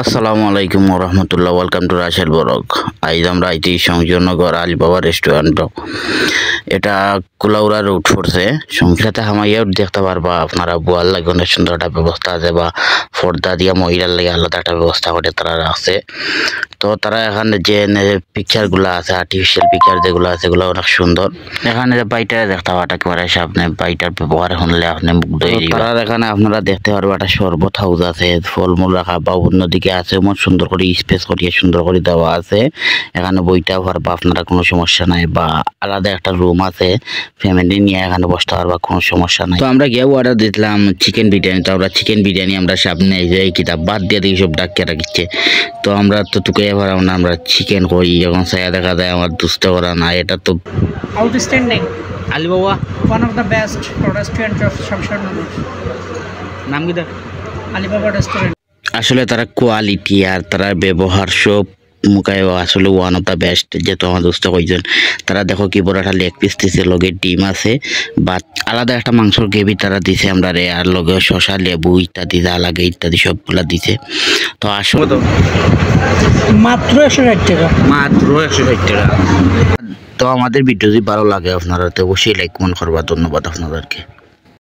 আসসালামু আলাইকুম রহমতুল্লাহ। Welcome to Russell বরক। আজ আমরা আইটি সংযোগনগর আলিবাবা রেস্টুরেন্ট, এটা কুলাউড়া রোড পড়ছে। সংখ্যাতে হামাইয়াও দেখতে পারবা আপনারা, বুয়ার লাগে অনেক সুন্দর একটা ব্যবস্থা আছে, বা পর্দা দিয়া মহিলার লাগে আলাদা একটা ব্যবস্থা করে তারা রাখছে। তো তারা এখানে যে পিকচারগুলো আছে, আর্টিফিশিয়াল পিকচার যেগুলো আছে, এগুলো অনেক সুন্দর। এখানে যে বাইটা দেখতে পাওয়াটা একেবারে সামনে, বাইটার ব্যবহার শুনলে আপনি মুগ্ধ হয়ে যাবেন। তারা এখানে আপনারা দেখতে পারবা একটা শরবত হাউস আছে, ফলমূল রাখা, বা অন্যদিকে আছে অনেক সুন্দর করে স্পেস করিয়ে সুন্দর করে দেওয়া আছে। এখানে বইটাও পারবা আপনারা, কোনো সমস্যা নাই। বা আলাদা একটা রুম আছে, ফ্যামিলি নিয়ে এখানে বসতে পারবা, কোনো সমস্যা নাই। তো আমরা গিয়ে অর্ডার দিলাম চিকেন বিরিয়ানি। তো আমরা চিকেন বিরিয়ানি আমরা সামনে এই কিতাব বাদ দিয়ে দিই, সব ডাকিয়ে রাখছে। তো আমরা তো তোকে এবার আমরা চিকেন করি, যখন সায়া দেখা যায় আমার দুস্থ করা না, এটা তো outstanding. Alibaba One of the best restaurant of Shamsharnagar. নাম কি দেখ। Alibaba restaurant. আসলে তারা কোয়ালিটি আর তারা ব্যবহার সব মুখায় আসলে ওয়ান অফ দ্য বেস্ট। যেহেতু আমার দোস্ত কইছেন, তারা দেখো কি বড় একটা লেগ পিস দিছে, লগে ডিম আছে, বা আলাদা একটা মাংসর গ্রেভি তারা দিছে আমরা রে, আর লগে শসা, লেবু ইত্যাদি যা লাগে ইত্যাদি সবগুলা দিছে। তো আসলে মাত্র 160 টাকা। মাত্র 160 টাকা। তো আমাদের ভিডিও যদি ভালো লাগে আপনারা তো অবশ্যই লাইক কমেন্ট করবা। ধন্যবাদ আপনাদেরকে।